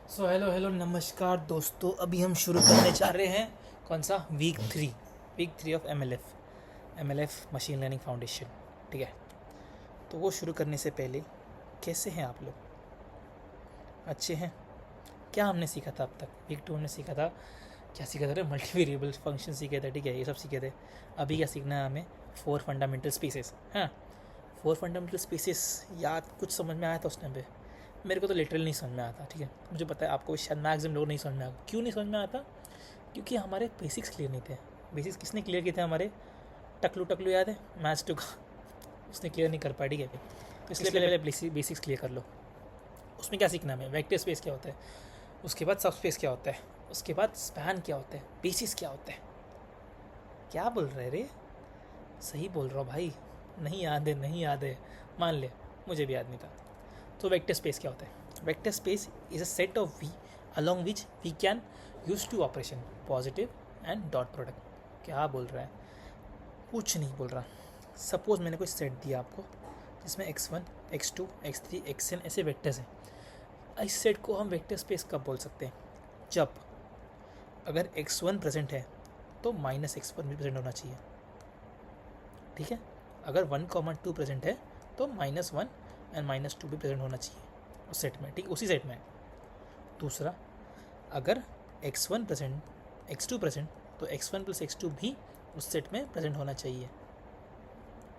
So hello hello नमस्कार दोस्तों, अभी हम शुरू करने जा रहे हैं कौन सा week 3 of M L F machine learning foundation. ठीक है, तो वो शुरू करने से पहले कैसे हैं आप लोग? अच्छे हैं? क्या हमने सीखा था अब तक? वीक 2 हमने सीखा था, क्या सीखा था? मल्टी वेरिएबल फंक्शन सीखे थे, ठीक है, ये सब सीखे थे। अभी क्या सीखना है हमें? 4 फंडामेंटल स्पेसेस। हाँ, 4 फंडामेंटल स्पेसेस याद कुछ समझ में आया था उस टाइम पे? मेरे को तो लिटरली नहीं समझ में आता, ठीक है। मुझे पता है आपको शायद मैक्सिमम लोग नहीं समझ में आता। क्यों नहीं समझ में आता? क्योंकि हमारे बेसिक्स क्लियर नहीं थे। बेसिक्स किसने क्लियर किए थे? हमारे टकलू टकलू याद है, मैथ्स टू का, उसने क्लियर नहीं कर पाया, ठीक है। तो इसलिए पहले बेसिक्स क्लियर कर लो। उसमें क्या सीखना है हमें? वेक्टर स्पेस क्या होता है, उसके बाद सब स्पेस क्या होता है, उसके बाद स्पैन क्या होता है, बेसिस क्या होता है। क्या बोल रहे रे? सही बोल रहा हूँ भाई। नहीं याद है, नहीं याद है, मान ले, मुझे भी याद नहीं था। तो वेक्टर स्पेस क्या होता है? Vector space is a set of V along which we can use to operation positive and dot product. क्या बोल रहा है? कुछ नहीं बोल रहा। सपोज मैंने कोई सेट दिया आपको जिसमें x1 x2 x3 xn ऐसे वेक्टर्स हैं। इस सेट को हम वेक्टर स्पेस कब बोल सकते हैं? जब अगर x1 प्रेजेंट है तो -x1 भी प्रेजेंट होना चाहिए, ठीक है। अगर 1, 2 प्रेजेंट है तो -1 एंड -2 भी प्रेजेंट होना चाहिए उस सेट में, ठीक, उसी सेट में। दूसरा, अगर x1 प्रेजेंट x2 प्रेजेंट तो x1 + x2 भी उस सेट में प्रेजेंट होना चाहिए।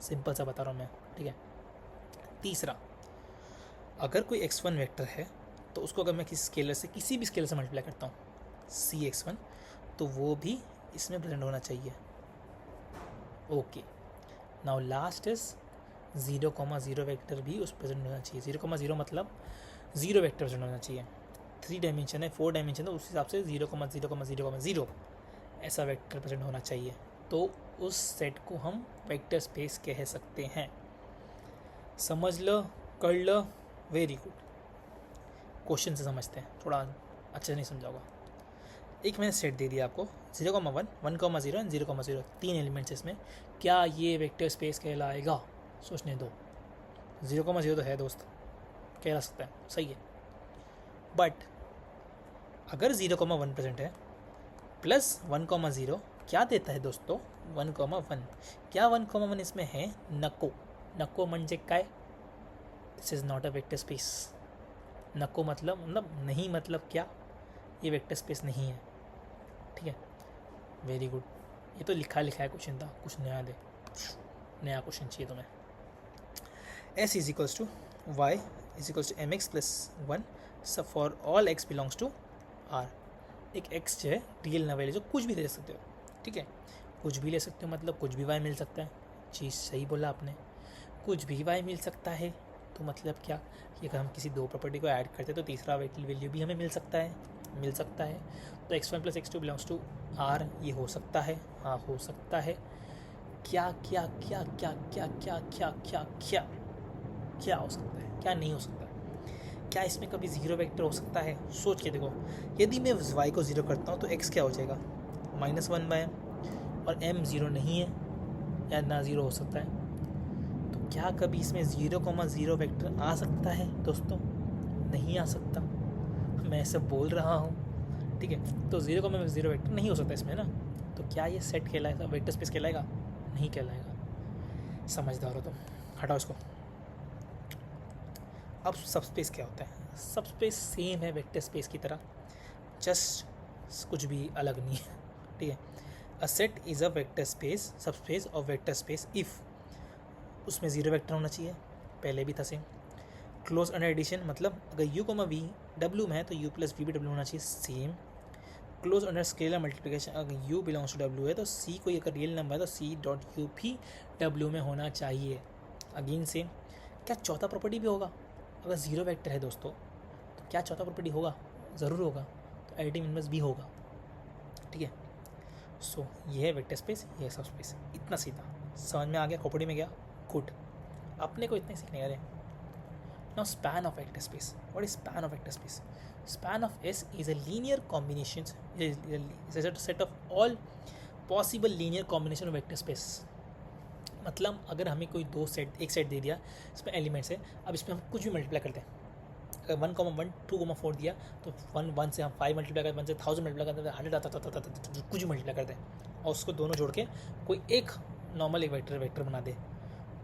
सिंपल सा बता रहा हूँ मैं, ठीक है। तीसरा, अगर कोई x1 वेक्टर है तो उसको अगर मैं किसी भी स्केलर से मल्टीप्लाई करता हूँ cx1, तो वो भी इसमें प्रेजेंट होना चाहिए। Okay, now last is 0,0 vector भी उस प्रेजेंट होना चाहिए। 0,0 मतलब 0 वेक्टर प्रेजेंट होना चाहिए। 3 डायमेंशन है, 4 डायमेंशन है, उस हिसाब से 0,0,0 ऐसा वेक्टर प्रेजेंट होना चाहिए। तो उस सेट को हम वेक्टर स्पेस कह सकते हैं। समझ लो, कर लो, वेरी गुड। क्वेश्चन से समझते हैं, थोड़ा अच्छे से नहीं समझाऊंगा। एक मैंने सेट दे दिया आपको 0,1 1,0 एंड 0,0, 3 एलिमेंट्स इसमें। क्या ये वेक्टर स्पेस कहलाएगा? सोचने दो। 0,0 तो है दोस्त, कहला सकता है, सही है। बट अगर 0,1 प्रेजेंट है प्लस 1,0 क्या देता है दोस्तों? 1,1। क्या 1,1 इसमें है? नको। नको म्हणजे काय? This is not a vector space. नको मतलब नहीं, मतलब क्या? ये वेक्टर स्पेस नहीं है, ठीक है। Very good. ये तो लिखा लिखा है क्वेश्चन था, कुछ नया दे, नया क्वेश्चन चाहिए तुम्हें। s is equals to y is equals to mx+1 सब for all x belongs to r। एक x जो है रियल नंबर ले, जो कुछ भी दे सकते हो, ठीक है। कुछ भी ले सकते हो मतलब कुछ भी y मिल सकता है। चीज़ सही बोला आपने, कुछ भी y मिल सकता है। तो मतलब क्या कि अगर हम किसी दो प्रॉपर्टी को ऐड करते हैं तो तीसरा वैल्यू भी हमें मिल सकता है, तो x1 + x2 belongs to r, ये हो सकता है, हाँ हो सकता है। क्या क्या क्या क्या क्या क्या क्या क्या क्या क्या हो सकता है, क्या नहीं हो सकता? क्या इसमें कभी 0 वेक्टर हो सकता है? सोच के देखो। यदि मैं y को 0 करता हूँ तो x क्या हो जाएगा? -1/m। और m 0 नहीं है या ना 0 हो सकता है, तो क्या कभी इसमें 0,0 वेक्टर आ सकता है दोस्तों? नहीं आ सकता। मैं ऐसे बोल रहा हूँ, ठीक है। तो 0,0 वेक्टर नहीं हो सकता इसमें ना। तो क्या ये सेट कहलाएगा, वेक्टर स्पेस कहलाएगा? नहीं कहलाएगा। समझदार हो तुम, हटाओ इसको। अब सब स्पेस क्या होता है? सब स्पेस सेम है वेक्टर स्पेस की तरह, जस्ट कुछ भी अलग नहीं है, ठीक है। A set is a vector space, sub space of vector space if उसमें 0 वेक्टर होना चाहिए, पहले भी था सेम। क्लोज अंडर एडिशन मतलब अगर u, v w में है तो u + v भी w होना चाहिए, same. Close under scalar multiplication, अगर u बिलोंग्स टू w है तो c कोई अगर रियल नंबर है तो c.u भी w में होना चाहिए, अगेन सेम। क्या चौथा प्रॉपर्टी भी होगा? अगर 0 वेक्टर है दोस्तों तो क्या चौथा प्रॉपर्टी होगा? ज़रूर होगा, तो एडिटिव इनवर्स भी होगा, ठीक है। सो ये है वेक्टर स्पेस, ये है सब स्पेस। इतना सीधा समझ में आ गया? खोपड़ी में गया? गुड। अपने को इतने सीखने अरे। Now span of vector space. What is span of vector space? Span of S is a linear combination, is a set of all possible linear combination of vector space. मतलब अगर हमें कोई एक सेट दे दिया, इसमें एलिमेंट्स है, अब इसमें हम कुछ भी मल्टीप्लाई करते हैं, अगर 1,1 2,4 दिया तो 1 से हम 5 मल्टीप्लाई करते हैं, 1 से 1000 मल्टीप्लाई करते हैं, 100 कुछ मल्टीप्लाई करते हैं और उसको दोनों जोड़ के कोई एक नॉर्मल एक वेक्टर बना दे,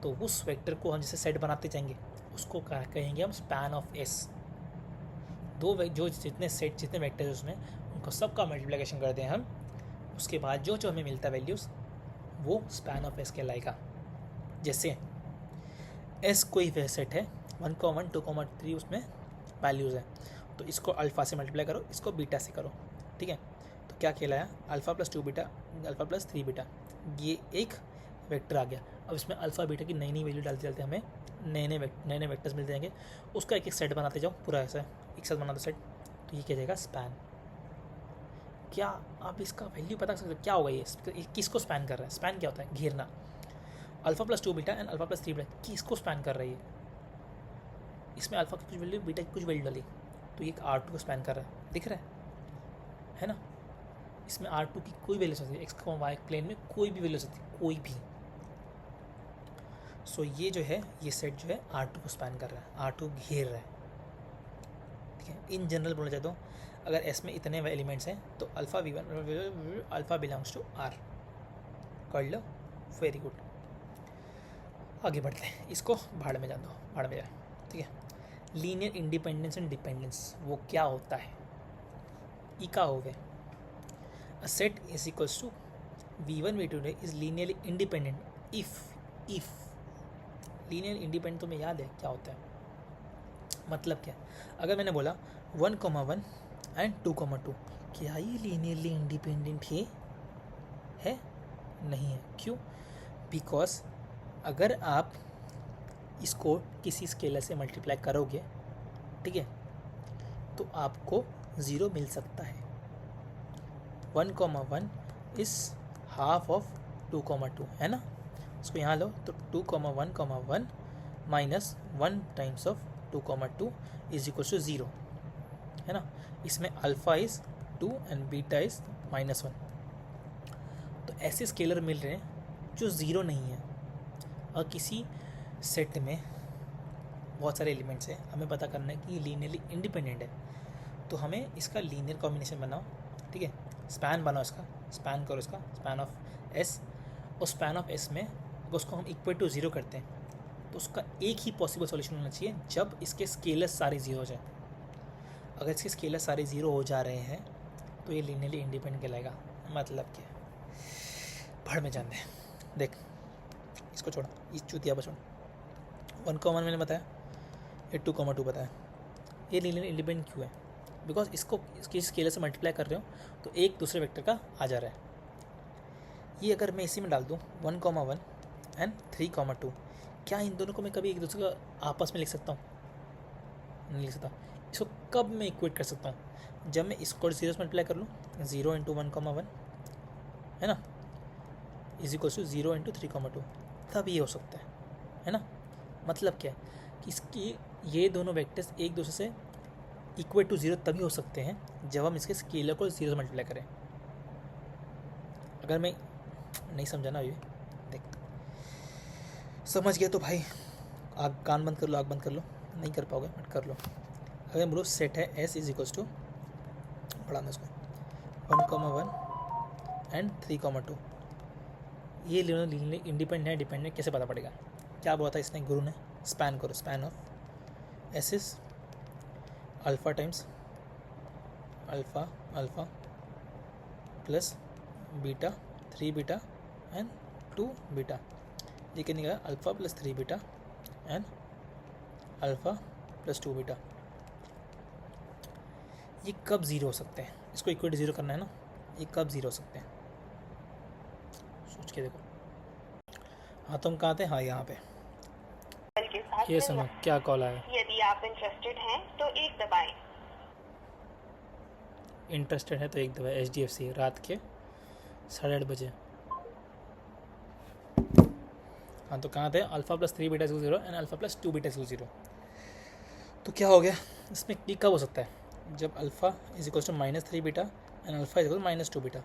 तो उस वेक्टर को हम जैसे सेट बनाते जाएंगे उसको कहेंगे हम स्पैन ऑफ एस। जो जितने वेक्टर है उसमें उनको सबका मल्टीप्लिकेशन करते हैं हम, उसके बाद जो हमें मिलता है वैल्यूज़ वो स्पैन ऑफ एस कहलाएगा। जैसे एस कोई वे सेट है 1,1 2,3 उसमें वैल्यूज़ है, तो इसको अल्फ़ा से मल्टीप्लाई करो, इसको बीटा से करो, ठीक है। तो क्या कहलाया, alpha plus 2 beta, alpha plus 3 beta, ये एक वेक्टर आ गया। अब इसमें अल्फ़ा बीटा की नई वैल्यू डालते चलते हमें नए वेक्टर्स मिलते जाएंगे, उसका एक सेट बनाते जाओ, पूरा ऐसा एक साथ बनाते सेट, तो ये क्या जाएगा स्पैन। क्या आप इसका वैल्यू पता कर सकते हो क्या होगा, ये किसको स्पैन कर रहा है? स्पैन क्या होता है? घेरना। Alpha plus 2 beta and alpha plus 3 beta किसको स्पैन कर रही है? इसमें अल्फ़ा की कुछ वैल्यू, बीटा की कुछ वैल्यू डाली, तो ये R2 को स्पैन कर रहा है, दिख रहा है ना। इसमें R2 की कोई वैल्यू सकती है, एक्स वाई प्लेन में कोई भी वैल्यू सकती है, कोई भी। सो ये जो है, ये सेट जो है R2 को स्पैन कर रहा है, R2 घेर रहा है, ठीक है। इन जनरल बोला जाए तो अगर एस में इतने एलिमेंट्स हैं तो alpha V1 alpha belongs to R, कर लो, वेरी गुड। आगे बढ़ते हैं, इसको भाड़ में जान दो, भाड़ में जाए, ठीक है। लीनियर इंडिपेंडेंस एंड डिपेंडेंस वो क्या होता है? ई का हो गए, a set is equals to V1 V2 is linearly independent if linear independent तुम्हें याद है क्या होता है? मतलब क्या? अगर मैंने बोला 1,1 एंड 2,2, क्या ये लीनियरली इंडिपेंडेंट है? नहीं है। क्यों? बिकॉज अगर आप इसको किसी स्केलर से मल्टीप्लाई करोगे, ठीक है, तो आपको 0 मिल सकता है। 1,1 इज हाफ ऑफ 2,2 है ना। इसको यहाँ लो तो 2,1,1 minus 1 times of 2,2 is equal to 0 है ना। इसमें alpha is 2 and beta is -1। तो ऐसे स्केलर मिल रहे हैं जो 0 नहीं है, और किसी सेट में बहुत सारे एलिमेंट्स हैं, हमें पता करना है कि ये लीनियरली इंडिपेंडेंट है, तो हमें इसका लीनियर कॉम्बिनेशन बनाओ, ठीक है। स्पैन बनाओ, इसका स्पैन करो, इसका स्पैन ऑफ एस, और स्पैन ऑफ एस में अगर उसको हम इक्वल टू 0 करते हैं तो उसका एक ही पॉसिबल सॉल्यूशन होना चाहिए जब इसके स्केलर्स सारे 0 हो जाए। अगर इसके स्केलर्स सारे 0 हो जा रहे हैं तो ये लीनियरली इंडिपेंडेंट कहलाएगा। मतलब क्या? भाड़ में जान दे, देख इसको छोड़, इस चूतिया पर छोड़। 1,1 मैंने बताया, ये 2,2 बताया, ये लीनियरली इंडिपेंडेंट क्यों है? बिकॉज इसको इसकी स्केलर से मल्टीप्लाई कर रहे हो तो एक दूसरे वेक्टर का आ जा रहा है। ये अगर मैं इसी में डाल दूँ 1,1 एंड 3,2, क्या इन दोनों को मैं कभी एक दूसरे का आपस में लिख सकता हूँ? नहीं लिख सकता। इसको कब मैं इक्वेट कर सकता हूँ? जब मैं इसको 0 से मल्टीप्लाई कर लूँ, 0 इंटू 1,1 है ना, इज इक्वल टू 0 इंटू 3,2, तब ये हो सकता है ना। मतलब क्या है कि इसकी ये दोनों वेक्टर्स एक दूसरे से इक्वल टू 0 तभी हो सकते हैं जब हम इसके स्केलर को 0 से मल्टीप्लाई करें। अगर मैं नहीं समझा ना अभी, देख समझ गया तो भाई आग कान बंद कर लो, आग बंद कर लो, नहीं कर पाओगे बट कर लो। अगर बोलो सेट है एस इज इक्वल्स टू, बढ़ाना इसको 1,1 एंड 3,2, ये लीनियरली इंडिपेंडेंट है डिपेंडेंट कैसे पता पड़ेगा? क्या बोला था इसने, गुरु ने? स्पैन करो, span of S is alpha times alpha plus beta 3 beta and 2 beta. ये क्या निकला? Alpha plus 3 beta and alpha plus 2 beta. ये कब 0 हो सकते हैं? इसको इक्वल टू 0 करना है ना, ये कब 0 हो सकते हैं? सोच के देखो। हाँ तुम कहाँ थे? हाँ यहाँ पे। ये सुनो क्या कॉल आया। यदि आप इंटरेस्टेड हैं तो एक दबाएं। इंटरेस्टेड है तो एक दबाएं। HDFC रात के 8:30 बजे। हाँ तो कहाँ थे? Alpha plus 3 beta equal 0 and alpha plus 2 beta equal 0। तो क्या हो गया इसमें? ये कब हो सकता है? जब alpha is equal to -3 beta and alpha is equal -2 beta.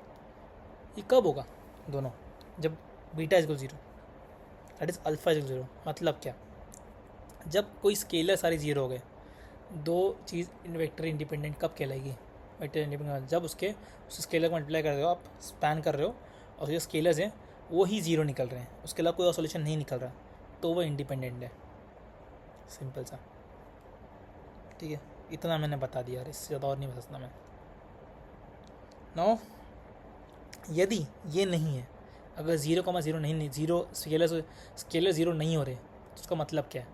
ये कब होगा दोनों? जब beta is equal 0, that is alpha is equal 0। मतलब क्या? जब कोई स्केलर सारे 0 हो गए दो चीज़ वेक्टर इंडिपेंडेंट कब कहलाएगी? वेक्टर इंडिपेंडेंट जब उसके उस स्केलर को मल्टीप्लाई कर रहे हो, आप स्पैन कर रहे हो और जो स्केलर्स हैं वो ही ज़ीरो निकल रहे हैं, उसके अलावा कोई और सोल्यूशन नहीं निकल रहा, तो वो इंडिपेंडेंट है। सिंपल सा, ठीक है। इतना मैंने बता दिया यार, इससे ज़्यादा और नहीं बता सकता मैं। नाउ यदि ये नहीं है, अगर 0,0 नहीं जीरो स्केलर ज़ीरो नहीं हो रहे, तो उसका मतलब क्या है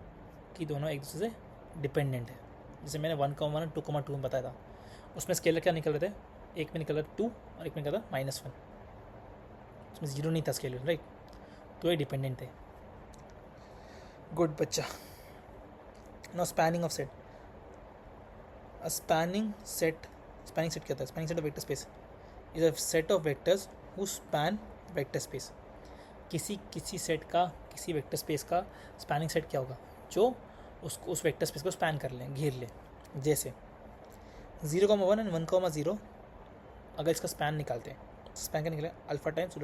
कि दोनों एक दूसरे से डिपेंडेंट है। जैसे मैंने 1,1 2,2 में बताया था, उसमें स्केलर क्या निकल रहे थे, एक में निकल रहा 2 और एक में निकल रहा -1, उसमें ज़ीरो नहीं था स्केलर, राइट, तो ये डिपेंडेंट थे। गुड बच्चा। Now spanning of set. Spanning set क्या होता है? Spanning set of vector space is a set of vectors who span vector space. किसी सेट का, किसी वेक्टर स्पेस का स्पैनिंग सेट क्या होगा? जो उसको उस वेक्टर स्पेस को स्पैन कर लें, घेर ले। जैसे 0,1 एंड 1,0, अगर इसका स्पैन निकालते हैं, स्पैन का निकले अल्फा टाइम्स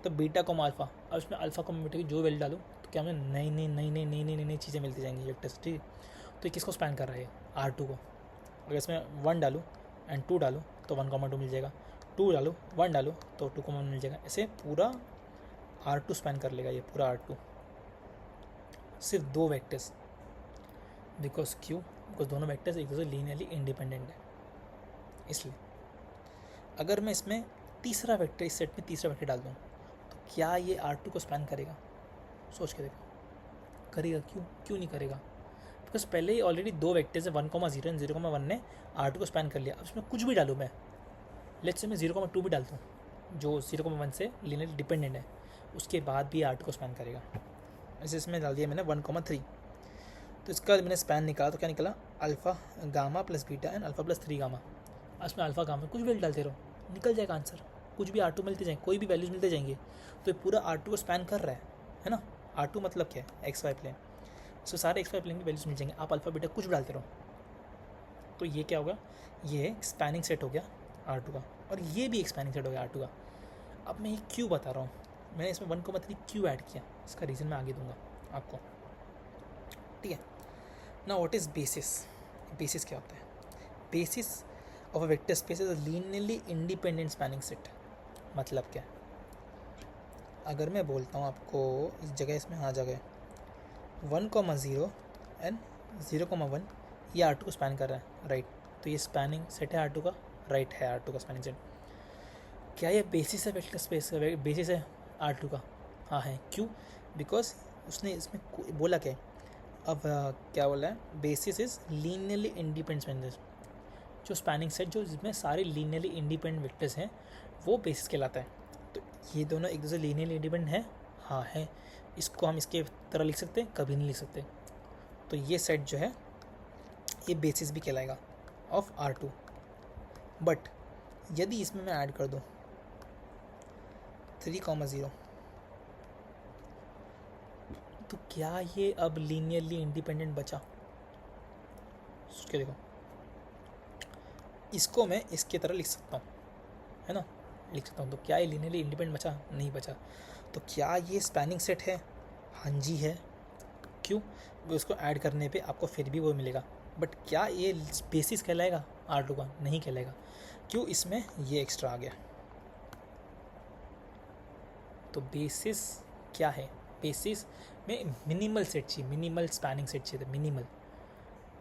तो बीटा को अल्फा, अब इसमें अल्फा को बीटा की जो वैल्यू डालूँ तो क्या हमें नई चीज़ें मिलती जाएंगी वेक्टर से, ठीक है। तो ये किसको स्पैन कर रहा है? R2 को। अगर इसमें 1 डालूँ एंड 2 डालूँ तो 1,2 मिल जाएगा, 2 डालूँ 1 डालूँ तो 2,1 मिल जाएगा। ऐसे पूरा R2 स्पैन कर लेगा, ये पूरा R2, सिर्फ दो वेक्टर्स। बिकॉज दोनों वेक्टर्स एक दूसरे लीनियरली इंडिपेंडेंट है। इसलिए अगर मैं इसमें तीसरा वेक्टर, इस सेट में तीसरा वेक्टर डाल दूँ तो क्या ये R2 को स्पैन करेगा? सोच के देखो, करेगा? क्यों नहीं करेगा? बिकॉज पहले ही ऑलरेडी दो वेक्टर्स है 1,0 एंड 0,1 ने R2 को स्पैन कर लिया। अब इसमें कुछ भी डालूँ मैं, लेट्स से मैं 0,2 भी डालता हूँ जो 0,1 से लीनियरली डिपेंडेंट है, उसके बाद भी R2 को स्पैन करेगा। ऐसे इसमें डाल दिया मैंने 1,3, तो इसका मैंने स्पैन निकाला तो क्या निकला? Alpha gamma plus beta and alpha plus 3 gamma. इसमें अल्फ़ा गामा कुछ भी डालते रहो, निकल जाएगा आंसर। कुछ भी R2 मिलते जाएंगे, कोई भी वैल्यूज मिलते जाएंगे, तो ये पूरा R2 को स्पैन कर रहा है ना। R2 मतलब क्या है? XY plane. सो सारे XY प्लेन की वैल्यूज मिल जाएंगे, आप अल्फ़ा बीटा कुछ भी डालते रहो। तो ये क्या होगा? ये स्पैनिंग सेट हो गया R2 का, और ये भी एक स्पैनिंग सेट हो गया R2 का। अब मैं ये क्यों बता रहा हूँ, मैंने इसमें 1,3 क्यों ऐड किया, इसका रीज़न मैं आगे दूंगा आपको, ठीक है ना। What is basis? बेसिस क्या होता है? Basis of a vector space is a linearly independent spanning set. मतलब क्या? अगर मैं बोलता हूँ आपको, इस जगह इसमें आ जगह 1,0 एंड 0,1 ये R2 को स्पैन कर रहा है, राइट। तो ये स्पैनिंग सेट है R2 का, राइट है R2 का स्पैनिंग सेट। क्या ये बेसिस है वेक्टर स्पेस का? बेसिस है R2 का? हाँ है। क्यों? बिकॉज उसने इसमें बोला क्या है? अब क्या बोला है? Basis is linearly independent spanning. जो स्पैनिंग सेट जो जिसमें सारे लीनियरली इंडिपेंडेंट वेक्टर्स हैं वो बेसिस कहलाता है। तो ये दोनों एक दूसरे लीनियरली इंडिपेंडेंट है? हाँ है। इसको हम इसके तरह लिख सकते हैं? कभी नहीं लिख सकते। तो ये सेट जो है ये बेसिस भी कहलाएगा ऑफ R2। बट यदि इसमें मैं ऐड कर दूँ 3,0, तो क्या ये अब लीनियरली इंडिपेंडेंट बचा? सोच के देखो, इसको मैं इसके तरह लिख सकता हूँ, है ना, लिख सकता हूँ। तो क्या ये लीनियरली इंडिपेंडेंट बचा? नहीं बचा। तो क्या ये स्पैनिंग सेट है? हाँ जी है। क्यों? उसको ऐड करने पे आपको फिर भी वो मिलेगा। बट क्या ये बेसिस कहलाएगा R2 का? नहीं कहलाएगा। क्यों? इसमें ये एक्स्ट्रा आ गया। तो बेसिस क्या है? बेसिस में मिनिमल सेट चाहिए, मिनिमल स्पैनिंग सेट चाहिए, मिनिमल,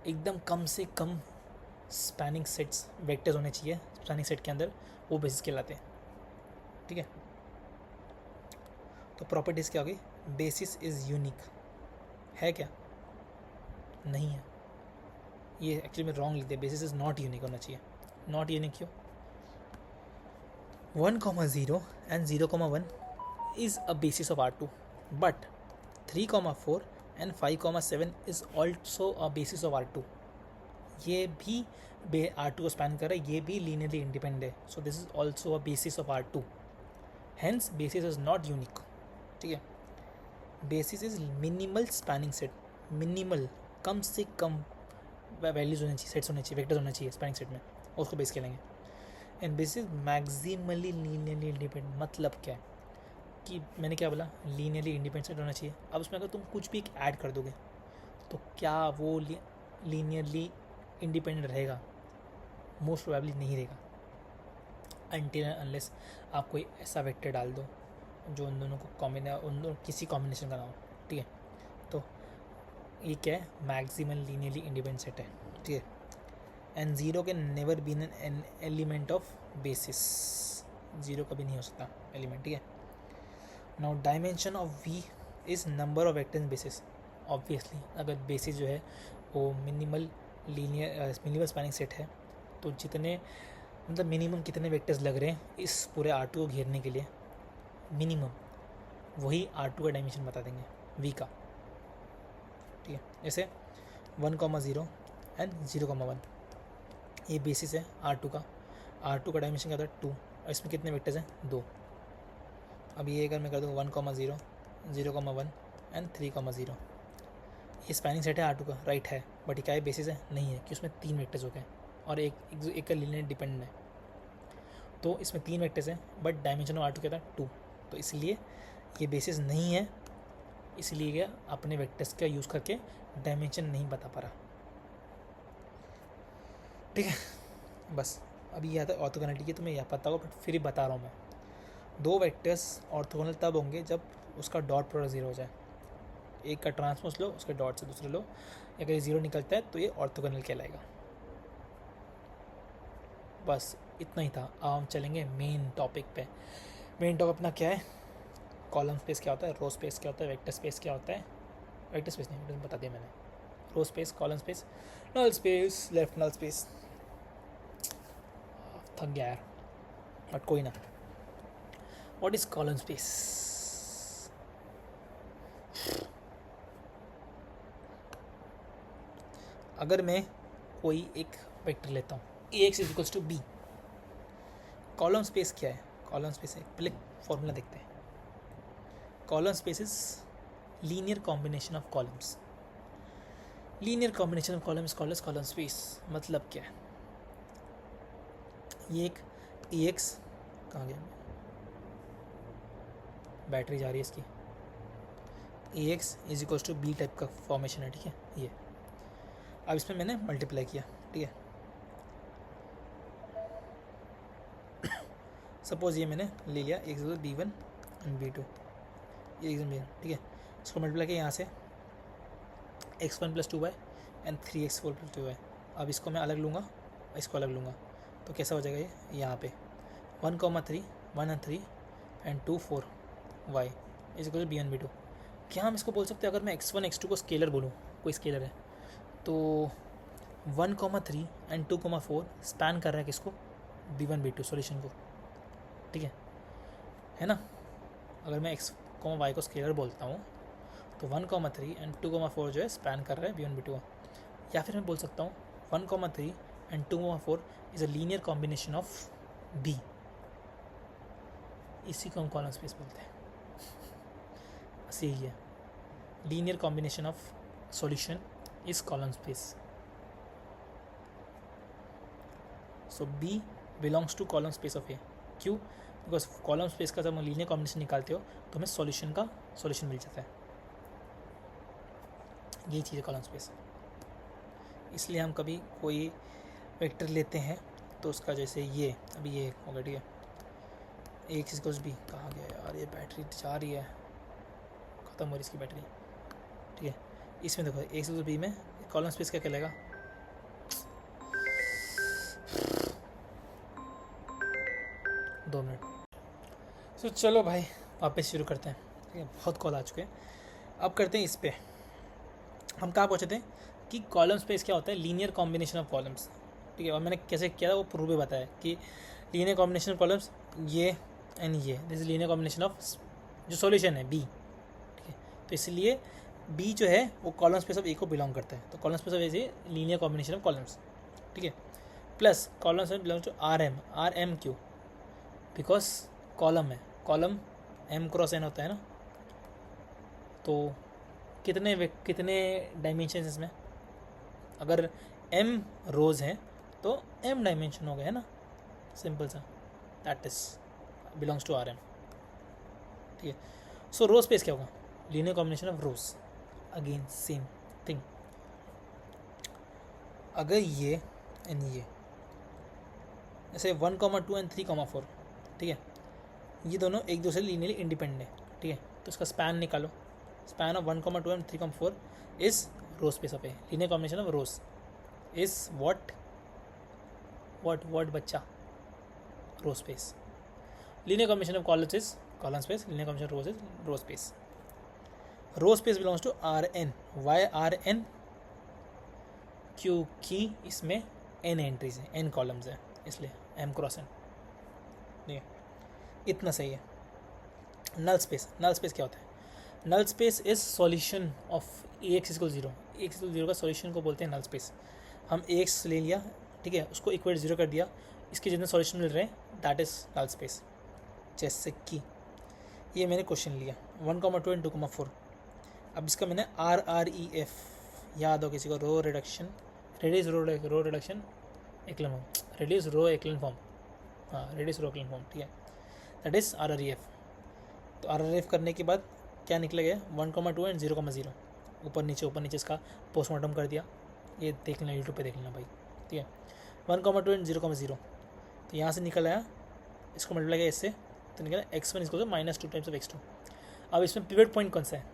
एकदम कम से कम स्पैनिंग सेट्स वेक्टर्स होने चाहिए स्पैनिंग सेट के अंदर, वो बेसिस कहलाते हैं, ठीक है। तो प्रॉपर्टीज़ क्या होगी? बेसिस इज़ यूनिक है क्या? नहीं है। ये एक्चुअली में रॉन्ग लिख दिया, बेसिस इज़ नॉट यूनिक होना चाहिए। नॉट यूनिक क्यों? 1,0 and 0,1 is a basis of R2, but 3,4 and 5,7 is also a basis of R2. ये भी R2 को स्पैन कर रहा है, ये भी लीनियरली इंडिपेंडेंट है। So this is also a basis of R2, hence basis is not unique, ठीक है। Basis is minimal spanning set, minimal, कम से कम वैल्यूज होनी चाहिए, सेट्स होने चाहिए, वेक्टर्स होने चाहिए स्पैनिंग सेट में, उसको बेस करेंगे। And bases maximally linearly independent. मतलब क्या है कि मैंने क्या बोला? लीनियरली इंडिपेंडेंट सेट होना चाहिए। अब उसमें अगर तुम कुछ भी ऐड कर दोगे तो क्या वो लीनियरली इंडिपेंडेंट रहेगा? मोस्ट प्रोबेबली नहीं रहेगा, अनटिल अनलेस आप कोई ऐसा वेक्टर डाल दो जो उन दोनों को उन दोनों किसी कॉम्बिनेशन का ना हो, ठीक है। तो ये क्या है? मैक्सिमम लीनियरली इंडिपेंडेंट सेट है, ठीक है। And zero can never been an element of basis, zero कभी नहीं हो सकता एलिमेंट, ठीक है। Now dimension of V is number of vectors basis. Obviously अगर बेसिस जो है वो मिनिमल स्पैनिंग सेट है, तो जितने मतलब मिनिमम कितने वेक्टर्स लग रहे हैं इस पूरे R2 को घेरने के लिए, मिनिमम वही R2 का डायमेंशन बता देंगे V का, ठीक है। जैसे 1,0 एंड 0,1 ये बेसिस है R2 का। R2 का डायमेंशन क्या होता है 2, और इसमें कितने वेक्टर्स हैं 2। अब ये अगर मैं कर दूँ 1,0 0,1 एंड 3,0, ये स्पैनिंग सेट है R2 का, राइट है, बट ये क्या है? बेसिस है? नहीं है, कि उसमें 3 वेक्टर्स हो गए और एक का लीनियर डिपेंडेंट है। तो इसमें 3 वेक्टर्स हैं बट डायमेंशन ऑफ R2 क्या था 2, तो इसलिए ये बेसिस नहीं है, इसलिए क्या अपने वेक्टर्स का यूज़ करके डायमेंशन नहीं बता पा रहा, ठीक है। बस अभी ये आता है ऑर्थोगोनलिटी की, तो मैं यह पता होगा बट फिर ही बता रहा हूँ मैं। 2 वेक्टर्स ऑर्थोगोनल तब होंगे जब उसका डॉट प्रोडक्ट 0 हो जाए। एक का ट्रांसपोज लो, उसके डॉट से दूसरे लो, अगर ये 0 निकलता है तो ये ऑर्थोगोनल कहलाएगा। बस इतना ही था। अब हम चलेंगे मेन टॉपिक पे। मेन टॉपिक अपना क्या है? कॉलम स्पेस क्या होता है, रो स्पेस क्या होता है, वेक्टर स्पेस क्या होता है। वेक्टर स्पेस नहीं, वेक्टर बता दिया मैंने। Row space, column space, null space, left null space. थक गया यार, बट कोई ना। What is column space? अगर मैं कोई एक वेक्टर लेता हूँ Ax equals to B, column space क्या है? कॉलम स्पेस है, पहले फॉर्मूला देखते हैं। Column space is linear combination of columns. Linear combination of columns called as column space. मतलब क्या है? ये एक Ax, कहाँ गया, बैटरी जा रही है इसकी। Ax is equals to B type का फॉर्मेशन है, ठीक है। ये अब इसमें मैंने मल्टीप्लाई किया, ठीक है। सपोज ये मैंने ले लिया एक B1 एंड B2, ये एग्जाम B1, ठीक है। इसको मल्टीप्लाई किया यहाँ से x1 + 2y and 3x4 + 2y। अब इसको मैं अलग लूँगा, इसको अलग लूँगा, तो कैसा हो जाएगा ये? यहाँ पे 1,3 1 and 3 and 2 4 y is equal to B1 B2। क्या हम इसको बोल सकते हैं? अगर मैं x1 x2 को स्केलर बोलूँ, कोई स्केलर है, तो 1,3 एंड 2,4 स्पैन कर रहा है किसको? B1 B2 सॉल्यूशन को, ठीक है ना। अगर मैं x, y को स्केलर बोलता हूँ तो 1,3 एंड 2,4 जो है स्पैन कर रहा है B1 B2। या फिर मैं बोल सकता हूँ 1,3 and 2,4 is a linear combination of B। इसी को हम कॉलम स्पेस बोलते हैं। बस यही है, linear combination of solution is column space. So B belongs to column space of A। क्यों? बिकॉज कॉलम स्पेस का जब हम लीनियर कॉम्बिनेशन निकालते हो तो हमें सॉल्यूशन का सॉल्यूशन मिल जाता है। यही चीज़ है कॉलम स्पेस। इसलिए हम कभी कोई वेक्टर लेते हैं तो उसका जैसे ये अभी ये हो गया, ठीक है। एक चीज़ को भी कहाँ गया यार, ये बैटरी जा रही है, ख़त्म हो रही इसकी बैटरी, ठीक है। इसमें देखो एक चीज़ बी में कॉलम स्पेस क्या कहलाएगा? दो मिनट। तो चलो भाई वापस शुरू करते हैं, ठीक है। बहुत कॉल आ चुके हैं, अब करते हैं इस पे। हम कहाँ पहुँचे थे कि कॉलम स्पेस क्या होता है? लीनियर कॉम्बिनेशन ऑफ कॉलम्स, ठीक है। और मैंने कैसे किया था वो प्रूव भी बताया कि लीनियर कॉम्बिनेशन ऑफ कॉलम्स ये एंड ये, this is linear combination of जो सॉल्यूशन है B, ठीक है। तो इसलिए B जो है वो कॉलम स्पेस ऑफ A को बिलोंग करता है। तो कॉलम स्पेस ऑफ A से लीनियर कॉम्बिनेशन ऑफ कॉलम्स, ठीक है। Plus column space belongs to RM क्यों? बिकॉज कॉलम है, कॉलम M क्रॉस N होता है ना। तो कितने डायमेंशन इसमें? अगर M रोज हैं तो M डायमेंशन हो गए, है ना, सिंपल सा। That is belongs to RM, ठीक है। सो रो स्पेस क्या होगा? Linear combination of rows, again same thing. अगर ये एंड ये जैसे 1,2 एंड 3,4, ठीक है, ये दोनों एक दूसरे लीनियरली इंडिपेंडेंट है, ठीक है, तो इसका स्पैन निकालो। Span of 1,2 and 3,4 is row space of A, linear combination of rows is what बच्चा, row space. Linear combination of columns is column space, linear combination rows is row space. Row space belongs to Rn। Why Rn? क्योंकि इसमें n entries हैं, n columns हैं, इसलिए m cross n। ठीक है, इतना सही है। नल स्पेस, नल स्पेस क्या होता है? Null space is solution of Ax equal 0। Ax equal 0 का सॉल्यूशन को बोलते हैं नल स्पेस। हम Ax ले लिया, ठीक है, उसको इक्वल 0 कर दिया, इसके जितने सॉल्यूशन मिल रहे हैं दैट इज नल स्पेस। जैसे कि ये मैंने क्वेश्चन लिया 1,2 एंड 2,4। अब इसका मैंने RREF याद हो किसी को? Row reduction, reduced row reduction echelon form, reduced row echelon form, हाँ रेडियस रो एक्लन फॉर्म, ठीक है, दैट इज RREF। तो RREF करने के बाद क्या निकला गया? 1,2 एंड 0,0। ऊपर नीचे इसका पोस्टमार्टम कर दिया, ये देख लेना, यूट्यूब पे देख लेना भाई, ठीक है। 1,2 एंड 0,0, तो यहाँ से निकल आया, इसको मल्टीप्लाई किया इससे, तो निकला x1 इसको -2 टाइम्स ऑफ x2। अब इसमें पिवट पॉइंट कौन सा है?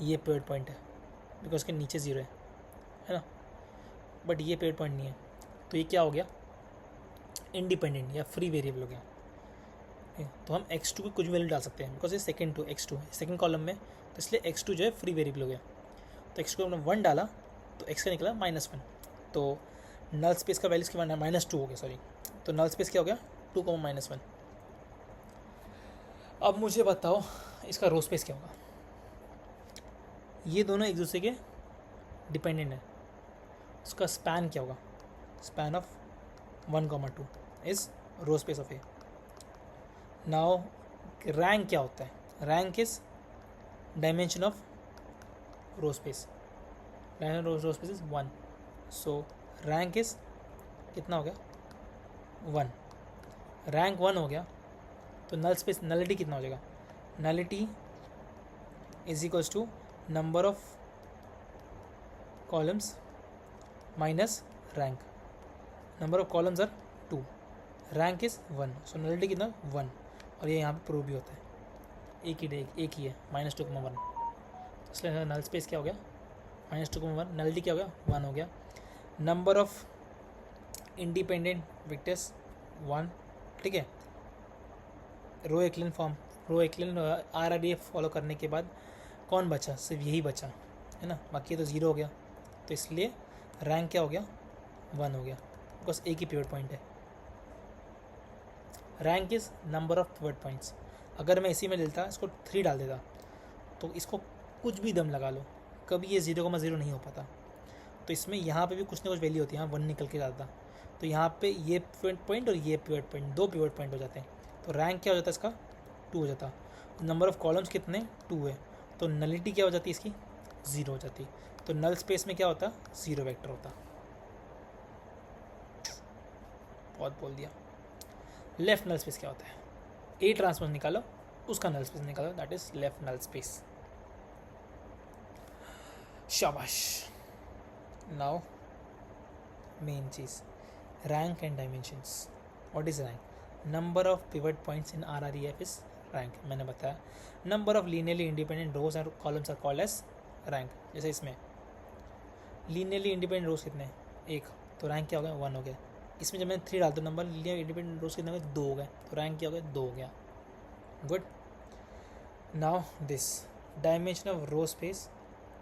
ये पिवट पॉइंट है, बिकॉज इसके नीचे 0 है ना, बट ये पिवट पॉइंट नहीं है, तो ये क्या हो गया? इंडिपेंडेंट या फ्री वेरिएबल हो गया। तो हम x2 की कुछ वैल्यू डाल सकते हैं, बिकॉज ये x2 सेकंड कॉलम में, तो इसलिए x2 जो है फ्री वेरिएबल हो गया। तो x2 हमने 1 डाला, तो x का निकला -1, तो नल स्पेस का वैल्यू इसके -2 हो गया, सॉरी। तो नल स्पेस क्या हो गया? 2, -1। अब मुझे बताओ इसका रो स्पेस क्या होगा? ये दोनों एक दूसरे के डिपेंडेंट है, उसका स्पैन क्या होगा? Span of 1,2 is row space of A. Now rank क्या होता है? Rank is dimension of row space, dimension row space is 1, so rank is कितना हो गया? 1। रैंक 1 हो गया, तो नल स्पेस, नलिटी कितना हो जाएगा? Nullity is equals to number of columns minus rank. Number of columns are 2, rank is 1, so nullity कितना? 1। और ये यहाँ पे प्रूव भी होता है, एक ही है -2,1, इसलिए नल स्पेस क्या हो गया? -2,1। नलिटी क्या हो गया? 1 हो गया। नंबर ऑफ इंडिपेंडेंट वेक्टर्स 1, ठीक है। रो एक्लन फॉर्म, रो एक्लन RREF फॉलो करने के बाद कौन बचा? सिर्फ यही बचा है ना, बाकी तो 0 हो गया, तो इसलिए रैंक क्या हो गया? 1 हो गया, बिकॉज एक ही पिवट पॉइंट है। Rank is number of pivot points. अगर मैं इसी में लेता, इसको 3 डाल देता, तो इसको कुछ भी दम लगा लो, कभी ये 0,0 नहीं हो पाता। तो इसमें यहाँ पे भी कुछ ना कुछ वैल्यू होती है, यहाँ 1 निकल के जाता, तो यहाँ पे ये पिवट पॉइंट और ये पिवट पॉइंट, 2 पिवट पॉइंट हो जाते हैं, तो रैंक क्या हो जाता है इसका? 2 हो जाता। नंबर ऑफ कॉलम्स कितने? 2 है, तो नलिटी क्या हो जाती है इसकी? 0 हो जाती। तो नल स्पेस में क्या होता? 0 वेक्टर होता। बहुत बोल दिया। लेफ्ट नल स्पेस क्या होता है? ए ट्रांसपोज निकालो, उसका नल स्पेस निकालो, that is left null space. शाबाश। नाउ मेन चीज, rank and dimensions. What is rank? Number of pivot points in RREF is rank. मैंने बताया number of linearly independent rows and columns are called as rank. जैसे इसमें linearly independent रोज कितने? 1, तो rank क्या हो गया? 1 हो गया। इसमें जब मैंने 3 डाल, तो नंबर लीनियर इंडिपेंडेंट रोज कितने हो गए? 2 हो गए, तो रैंक क्या हो गया? 2 हो गया। Good. Now this dimension of row space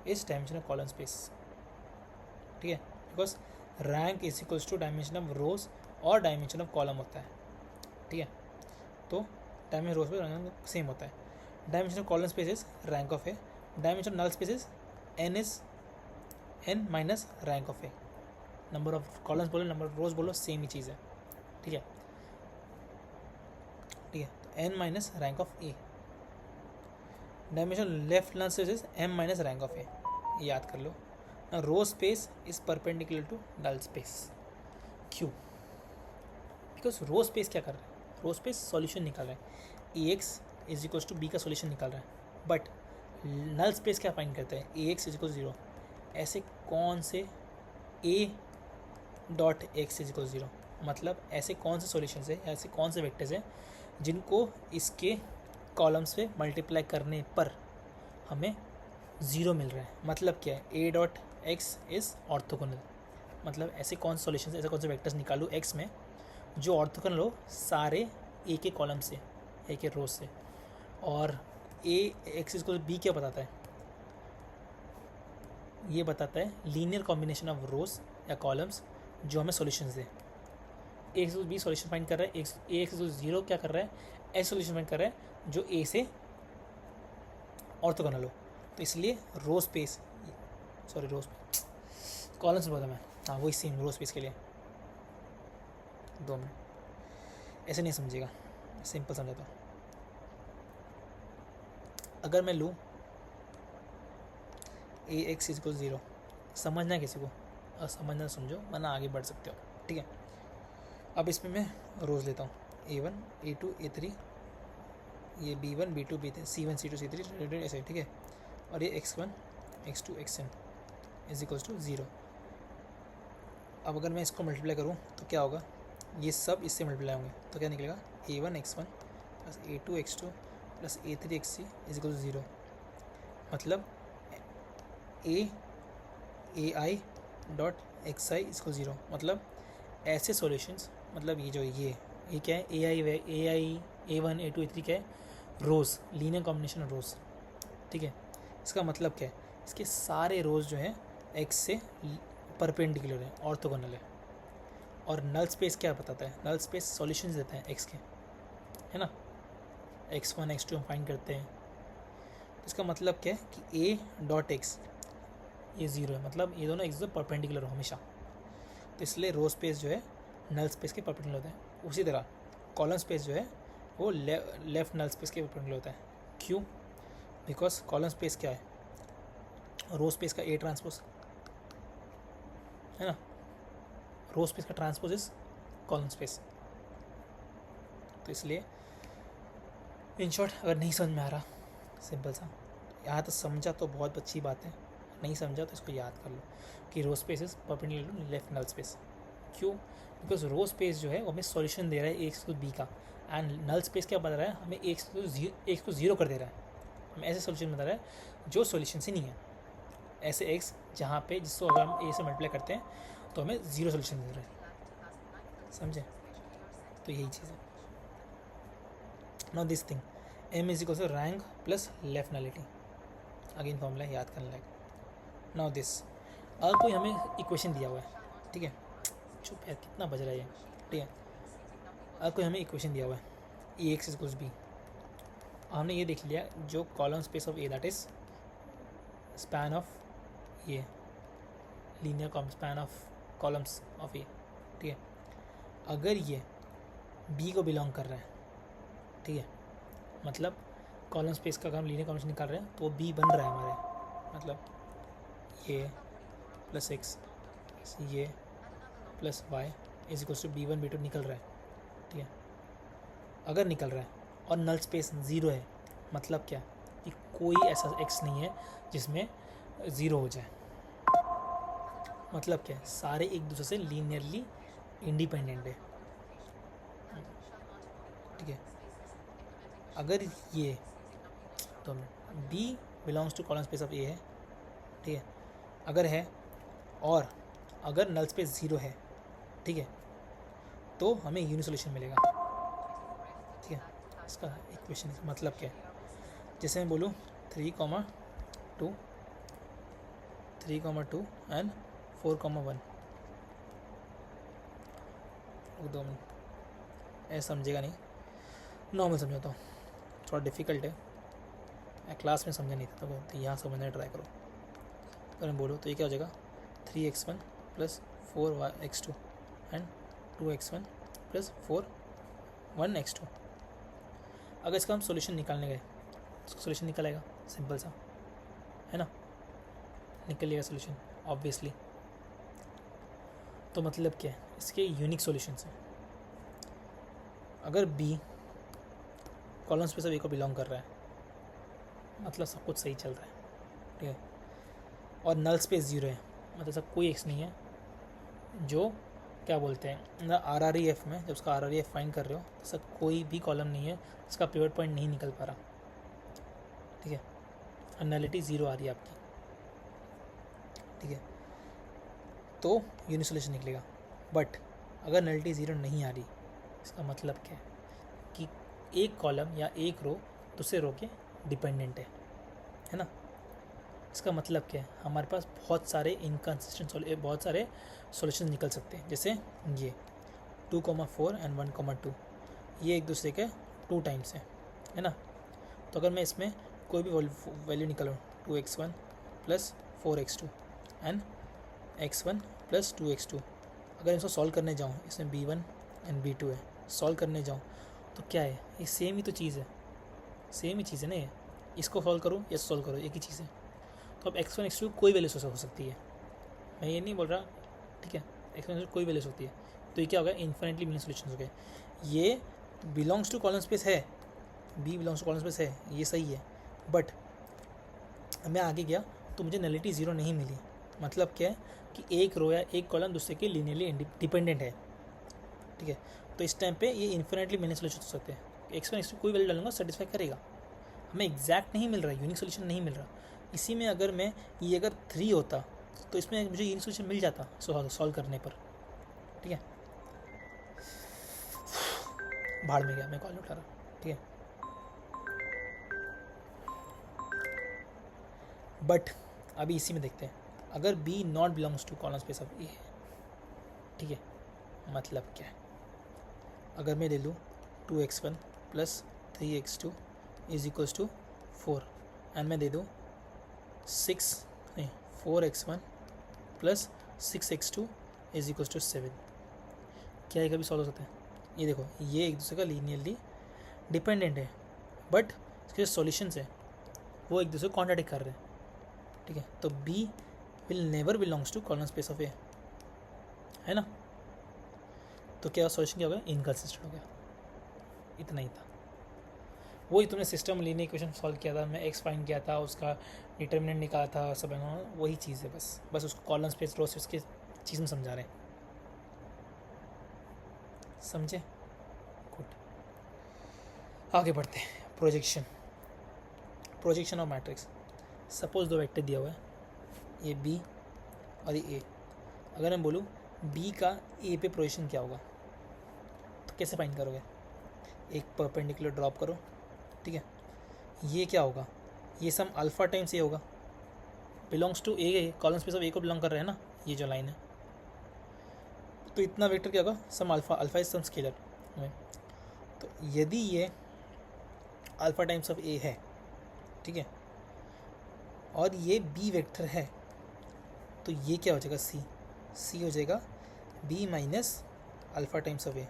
is dimension of column space, ठीक है, because rank is equals to dimension of rows और डायमेंशन ऑफ कॉलम होता है, ठीक है। तो डायमेंशन रो स्पेस सेम होता है। Dimension of column space is rank of A, dimension of null space is n minus rank of A. Number of columns बोलो, number of rows बोलो, same ही चीज़ है, ठीक है, ठीक है। तो n minus rank of A. Dimension left null space is m minus rank of A, याद कर लो। ना row space is perpendicular to null space. क्यों? बिकॉज रो स्पेस क्या कर रहा है? रो स्पेस सॉल्यूशन निकाल रहा है, Ax is equals to B का सॉल्यूशन निकाल रहा है, बट नल स्पेस क्या फाइंड करता है? Ax is equal 0। ऐसे कौन से A dot X is equal 0, मतलब ऐसे कौन से सॉल्यूशन है, ऐसे कौन से वेक्टर्स हैं जिनको इसके कॉलम्स पे मल्टीप्लाई करने पर हमें 0 मिल रहा है। मतलब क्या है, ए डॉट एक्स इज़ ऑर्थोगोनल, मतलब ऐसे कौन से सॉल्यूशन, ऐसे कौन से वेक्टर्स निकालूँ एक्स में जो ऑर्थोगोनल हो सारे ए के कॉलम से, ए के रोज से। और ए एक्स इक्वल बी क्या बताता है, ये बताता है लीनियर कॉम्बिनेशन ऑफ रोज या कॉलम्स जो हमें सॉल्यूशंस दे। ए एक्स बी सॉल्यूशन फाइंड कर रहा है, ए एक्स 0 क्या कर रहा है, एस सॉल्यूशन फाइंड कर रहा है जो ए से ऑर्थोगोनल हो। तो इसलिए रो स्पेस, सॉरी रो कॉलम्स बोला मैं, हाँ वही सेम रो स्पेस के लिए। 2 मिनट, ऐसे नहीं समझेगा, सिंपल समझाता हूँ। अगर मैं लूँ ए एक्स इज इक्वल 0, समझना है किसी को, और समझना समझो वरना आगे बढ़ सकते हो, ठीक है। अब इसमें मैं रोज़ लेता हूँ A1 A2 A3, ये B1 B2 B3 C1 C2 C3 ऐसे, ठीक है। और ये x1 x2 xn is equals to 0। अब अगर मैं इसको मल्टीप्लाई करूँ तो क्या होगा, ये सब इससे मल्टीप्लाई होंगे तो क्या निकलेगा, A1 x1 plus A2 x2 plus A3 xc is equal to 0। मतलब ए आई डॉट एक्स आई इसको 0, मतलब ऐसे सॉल्यूशंस, मतलब ये जो ये क्या है, ए आई A1 A2 A3 क्या है, रोज़, लीनियर कॉम्बिनेशन ऑफ रोज़, ठीक है। इसका मतलब क्या है, इसके सारे रोज़ जो हैं एक्स से परपेंडिकुलर है, ऑर्थोगोनल है। और नल स्पेस क्या बताता है, नल स्पेस सॉल्यूशंस देते हैं एक्स के, है ना, x1 x2 हम फाइंड करते हैं। तो इसका मतलब क्या है कि ए डॉट एक्स ये 0 है, मतलब ये दोनों एक्स परपेंडिकुलर हो हमेशा, तो इसलिए रो स्पेस जो है नल स्पेस के परपेंडिकुलर होता है। उसी तरह कॉलम स्पेस जो है वो लेफ्ट नल स्पेस के परपेंडिकुलर होता है। क्यों, बिकॉज कॉलम स्पेस क्या है, रो स्पेस का ए ट्रांसपोज है ना, रो स्पेस का ट्रांसपोज इज कॉलम स्पेस। तो इसलिए इन शॉर्ट, अगर नहीं समझ में आ रहा, सिंपल सा, यहाँ तक समझा तो बहुत अच्छी बात है, नहीं समझा तो इसको याद कर लो कि row space is perpendicular to left null space. क्यों, बिकॉज रो स्पेस जो है वो हमें सॉल्यूशन दे रहा है एक्स टू बी का, एंड नल स्पेस क्या बता रहा है, हमें एक्स को 0 कर दे रहा है। हमें ऐसे सॉल्यूशन बता रहा है जो सॉल्यूशन से नहीं है, ऐसे एक्स जहाँ पे जिसको अगर हम ए से मल्टीप्लाई करते हैं तो हमें 0 सॉल्यूशन दे रहा है, समझे। तो यही चीज़ है। Now this thing M is equal to rank plus left nullity, again formula याद करने लायक। नाउ दिस, अगर कोई हमें इक्वेशन दिया हुआ है, ठीक है, चुप है कितना बज रहा है ये, ठीक है। अगर कोई हमें इक्वेशन दिया हुआ है ए एक्स इक्वल्स बी, हमने ये देख लिया जो column space of A that is span of ये linear span of columns of A, ठीक है। अगर ये बी को बिलोंग कर रहा है, ठीक है, मतलब कॉलम स्पेस का अगर हम लीनियर कॉम्बिनेशन निकाल रहे हैं तो वो बी बन रहा है हमारे, मतलब ये प्लस एक्स ये plus Y is equals to B1 B2 निकल रहा है, ठीक है। अगर निकल रहा है और नल स्पेस 0 है, मतलब क्या कि कोई ऐसा एक्स नहीं है जिसमें 0 हो जाए, मतलब क्या है, सारे एक दूसरे से लीनियरली इंडिपेंडेंट है, ठीक है। अगर ये तो B belongs to column space of A है, ठीक है, अगर है, और अगर नल स्पेस 0 है, ठीक है, तो हमें यूनिक सॉल्यूशन मिलेगा, ठीक है। इसका इक्वेशन मतलब क्या है, जैसे मैं बोलूँ 3,2 एंड 4,1, 2 मिनट, ऐसा समझेगा नहीं, नॉर्मल समझाता हूँ, थोड़ा डिफ़िकल्ट है, मैं क्लास में समझा नहीं था तो यहाँ समझने ट्राई करो। अगर मैं बोलूँ तो ये क्या हो जाएगा, 3x1 plus 4x2 and 2x1 plus 1x2। अगर इसका हम सॉल्यूशन निकालने गए, इसका सॉल्यूशन निकल आएगा, सिंपल सा है ना, निकलिएगा सॉल्यूशन ऑब्वियसली। तो मतलब क्या है, इसके यूनिक सॉल्यूशंस हैं। अगर B column space of A को बिलोंग कर रहा है, मतलब सब कुछ सही चल रहा है, ठीक है, और नल स्पेस 0 है, मतलब सब कोई एक्स नहीं है, जो क्या बोलते हैं आर आर ई एफ में, जब उसका R R E F find कर रहे हो तो सब कोई भी कॉलम नहीं है उसका पिवट पॉइंट नहीं निकल पा रहा, ठीक है, नलिटी 0 आ रही है आपकी, ठीक है, तो यूनिक सोल्यूशन निकलेगा। बट अगर नलिटी 0 नहीं आ रही, इसका मतलब क्या है कि एक कॉलम या एक रो दूसरे रो के डिपेंडेंट है ना। इसका मतलब क्या है, हमारे पास बहुत सारे इनकन्सिस्टेंट बहुत सारे सॉल्यूशन निकल सकते हैं। जैसे ये 2,4 एंड 1,2 ये एक दूसरे के 2 टाइम्स है ना। तो अगर मैं इसमें कोई भी वैल्यू निकालूँ 2x1 plus 4x2 and x1 plus 2x2, अगर इसको सॉल्व करने जाऊँ, इसमें b1 एंड b2 है, सॉल्व करने जाऊँ तो क्या है, ये सेम ही तो चीज़ है, सेम ही चीज़ है ना। ये इसको सॉल्व करूँ या सॉल्व करो, एक ही चीज़ है। तो अब x1 x2 कोई वैल्यू हो सकती है, मैं ये नहीं बोल रहा, ठीक है, x1 कोई वैल्यू होती है। तो ये क्या होगा, इन्फिनिटली मिनी सोल्यूशन हो गए। ये बिलोंग्स टू कॉलम स्पेस है, b belongs to column space है, ये सही है। बट मैं आगे गया तो मुझे नलिटी 0 नहीं मिली। मतलब क्या है कि एक रो या एक कॉलम दूसरे के लीनियरली डिपेंडेंट है, ठीक है। तो इस टाइम पे ये इन्फिनिटली मिनी सोल्यूशन हो सकते हैं। x1 x2 कोई वैल्यू डालूंगा सेटिस्फाई करेगा, हमें एग्जैक्ट नहीं मिल रहा है, यूनिक सोल्यूशन नहीं मिल रहा। इसी में अगर मैं ये अगर 3 होता तो इसमें मुझे यूनिक सोल्यूशन मिल जाता सॉल्व करने पर, ठीक है। भाड़ में गया, मैं कॉल उठा रहा, ठीक है। बट अभी इसी में देखते हैं, अगर b not belongs to column space of a है, ठीक है, मतलब क्या है, अगर मैं ले लूँ 2x1 plus 3x2 is equals to 4 and मैं दे दूँ 4x1 plus 6x2 is equals to 7, क्या ये कभी सॉल्व हो सकता है? ये देखो, ये एक दूसरे का लीनियरली डिपेंडेंट है, बट इसके जो सॉल्यूशंस है वो एक दूसरे को कॉन्ट्राडिक्ट कर रहे हैं, ठीक है। तो b will never belongs to column space of a, है ना। तो क्या सॉल्यूशन क्या हो गया, इनकन्सिस्टेंट हो गया, इतना ही था। वही तुमने सिस्टम लीनियर इक्वेशन सॉल्व किया था, मैं x फाइंड किया था, उसका डिटर्मिनेंट निकाला था, सब वही चीज़ है, बस उसको कॉलम स्पेस रो स्पेस की चीज़ में समझा रहे हैं, समझे। गुड, आगे बढ़ते हैं। Projection of matrix. Suppose 2 vector दिया हुआ है, ये b और ये a। अगर मैं बोलूँ b का a पे प्रोजेक्शन क्या होगा, तो कैसे फाइंड करोगे, एक परपेंडिकुलर ड्रॉप करो, ठीक है। ये क्या होगा, ये सम अल्फा टाइम्स ए होगा, belongs to A, column space of A को बिलोंग कर रहे हैं ना ये जो लाइन है। तो इतना वेक्टर क्या होगा, सम अल्फा इज सम स्केलर। तो यदि ये अल्फा टाइम्स ऑफ ए है, ठीक है, और ये बी वेक्टर है, तो ये क्या हो जाएगा, सी हो जाएगा B minus alpha times of A,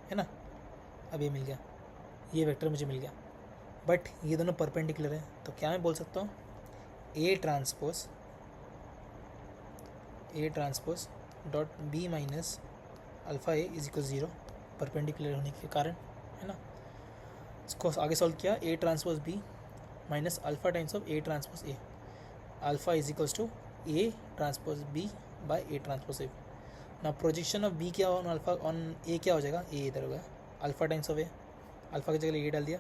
है ना। अब ये मिल गया, ये वेक्टर मुझे मिल गया, बट ये दोनों परपेंडिकुलर है, तो क्या मैं बोल सकता हूँ, A transpose dot B minus alpha A is equal 0, perpendicular होने के कारण, है ना। इसको आगे सॉल्व किया, A transpose B minus alpha times of A transpose A, alpha is equals to A transpose B by A transpose A. ना projection of B क्या ऑन अल्फा ऑन ए क्या हो जाएगा, ए इधर होगा, alpha times of A, alpha की जगह ए डाल दिया।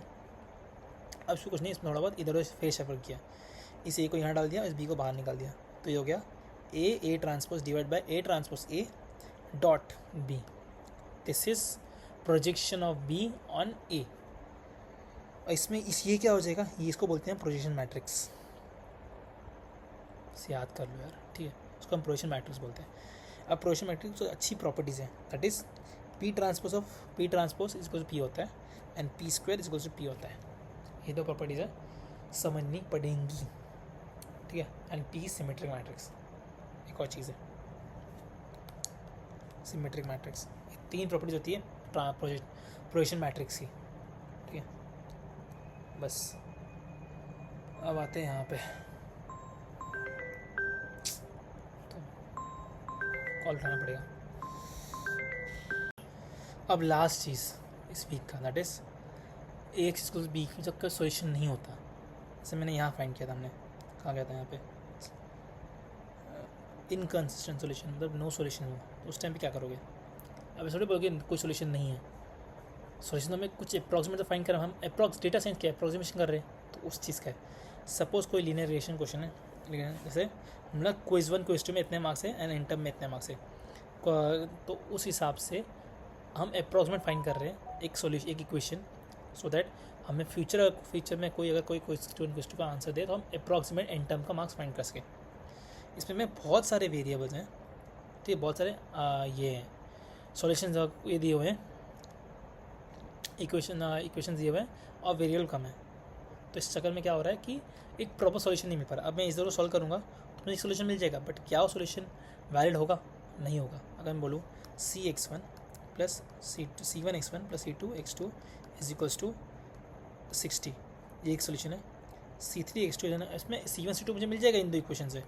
अब इसको कुछ नहीं, इसमें थोड़ा बहुत इधर फेस शफल किया, इस ए को यहाँ डाल दिया, इस बी को बाहर निकाल दिया, तो ये हो गया A transpose divide by A transpose A dot B. This is projection of B on A. इसमें ये क्या हो जाएगा, ये इसको बोलते हैं प्रोजेक्शन मैट्रिक्स, इसे याद कर लो यार, ठीक है, उसको हम प्रोजेक्शन मैट्रिक्स बोलते हैं। अब प्रोजेक्शन मैट्रिक्स तो अच्छी प्रॉपर्टीज़ हैं, that is P transpose is P होता है and P square is to P होता है। ये 2 प्रॉपर्टीज़ है, समझनी पड़ेंगी, ठीक है। एंड पी सिमेट्रिक मैट्रिक्स, एक और चीज़ है सिमेट्रिक मैट्रिक्स। 3 प्रॉपर्टीज होती है प्रोजेक्शन मैट्रिक्स की, ठीक है। बस अब आते हैं यहाँ पे, तो कॉल उठाना पड़ेगा। अब लास्ट चीज़ इस वीक का, that is A X equals B जब का सोल्यूशन नहीं होता, जैसे मैंने यहाँ फाइंड किया था, हमने कहाँ गया था, यहाँ पे इनकन्सिस्टेंट सोल्यूशन मतलब नो सोल्यूशन हो, तो उस टाइम पे क्या करोगे? अब थोड़ी बोलोगे कोई सोल्यूशन नहीं है, सोल्यूशन तो हमें कुछ अप्रॉक्सीमेट तो फाइंड कर, हम अप्रॉक्स डेटा साइंस क्या अप्रॉक्सीमेशन कर रहे हैं, तो उस चीज़ का है। सपोज कोई लीनियर रिलेशन क्वेश्चन है, जैसे मतलब क्विज 1 क्विज 2 में इतने मार्क्स है एंड इंटर्म में इतने मार्क्स है, तो उस हिसाब से हम अप्रॉक्सीमेट फाइंड कर रहे हैं एक सोल्यूशन, एक इक्वेशन, सो दैट हमें फ्यूचर में कोई अगर कोई क्वेश्चन क्वेश्चन का आंसर दे तो हम अप्रॉक्सीमेट एंड टर्म का मार्क्स फाइंड कर सकें। इसमें में बहुत सारे वेरिएबल्स हैं, तो ये बहुत सारे ये हैं सॉल्यूशंस ये दिए हुए हैं, इक्वेशन दिए हुए हैं और वेरिएबल कम है, तो इस चक्कर में क्या हो रहा है कि एक प्रॉपर सॉल्यूशन नहीं मिल पा रहा। अब मैं इस जरूर सॉल्व करूँगा तो मुझे एक सोल्यूशन मिल जाएगा, बट क्या वो सोल्यूशन वैलिड होगा? नहीं होगा। अगर मैं बोलूँ C(x1) plus C1x1 plus C2x2 is equals to 60, ये एक सोल्यूशन है। C3x2 है ना, इसमें C1 C2 मुझे मिल जाएगा इन दो इक्वेशन से,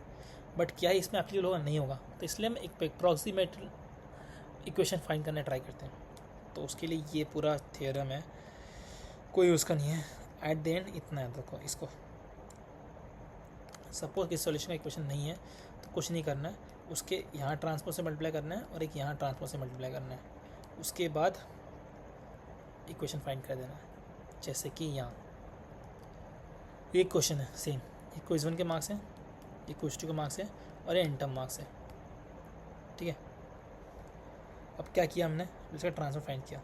बट क्या इसमें एप्लीकेबल होगा? नहीं होगा। तो इसलिए हम एक अप्रॉक्सीमेट इक्वेशन फाइंड करने ट्राई करते हैं, तो उसके लिए ये पूरा थ्योरम है, कोई उसका नहीं है। एट द एंड इतना है, देखो इसको सपोज कि सॉल्यूशन का इक्वेशन नहीं है तो कुछ नहीं करना है, उसके यहाँ ट्रांसपोज से मल्टीप्लाई करना है और एक यहाँ ट्रांसपोज से मल्टीप्लाई करना है, उसके बाद इक्वेशन फाइंड कर देना है। जैसे कि यहाँ ये क्वेश्चन है सेम, ये क्विज 1 के मार्क्स हैं, ये क्विज 2 के मार्क्स हैं और ये इंटर्म मार्क्स है, ठीक है। अब क्या किया हमने, इसका ट्रांसफर फाइंड किया,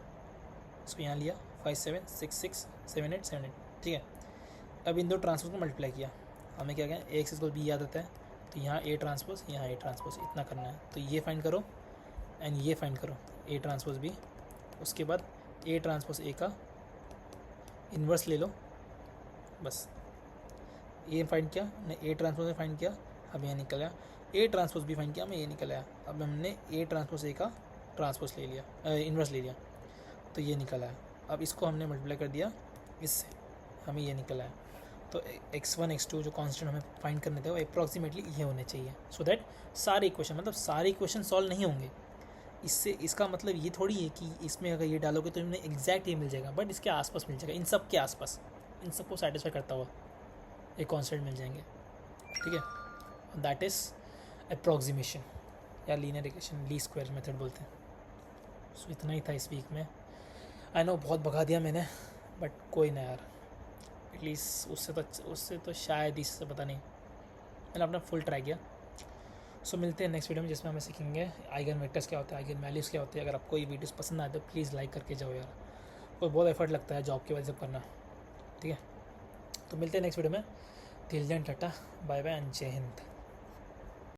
इसको यहाँ लिया 5 7 6 6 7 8 7 8, ठीक है। अब इन दो ट्रांसपोज को मल्टीप्लाई किया, हमें क्या क्या A x B याद आता है, तो यहाँ A ट्रांसपोज यहाँ A ट्रांसपोज इतना करना है, तो ये फाइंड करो एंड ये फाइंड करो A ट्रांसपोज B, उसके बाद A ट्रांसपोज A का इन्वर्स ले लो, बस ये फाइंड किया ने A ट्रांसपोज में फाइंड किया, अब ये निकल आया। A ट्रांसपोज B फाइंड किया, हमें ये निकल आया। अब हमने A ट्रांसपोज A का ट्रांसपोज ले लिया, इन्वर्स ले लिया, तो ये निकल आया। अब इसको हमने मल्टीप्लाई कर दिया इससे, हमें ये निकल आया। तो x1 x2 जो कांस्टेंट हमें फाइंड करने थे वो अप्रॉक्सीमेटली ये होने चाहिए, सो दैट सारे इक्वेशन मतलब सारे इक्वेशन सॉल्व नहीं होंगे। इससे इसका मतलब ये थोड़ी है कि इसमें अगर ये डालोगे तो इन्हें एग्जैक्ट ये मिल जाएगा, बट इसके आसपास मिल जाएगा, इन सब के आसपास, इन सबको सेटिस्फाई करता हुआ एक कॉन्स्टेंट मिल जाएंगे, ठीक है। दैट इज़ अप्रॉक्सीमेशन या लीनियर इक्वेशन, ली स्क्वायर मेथड बोलते हैं। सो इतना ही था इस वीक में। आई नो बहुत भगा दिया मैंने, बट कोई ना यार, एटलीस्ट उससे तो शायद इससे पता नहीं, मैंने अपना फुल ट्राई किया। सो मिलते हैं नेक्स्ट वीडियो में, जिसमें हमें सीखेंगे आइगन वेक्टर्स क्या होता है, आइगन वैल्यूज़ क्या होते हैं। अगर आपको ये वीडियोस पसंद आए तो प्लीज़ लाइक करके जाओ यार, कोई बहुत एफर्ट लगता है जॉब की वजह से करना, ठीक है। तो मिलते हैं नेक्स्ट वीडियो में, till then tata bye bye and जय हिंद।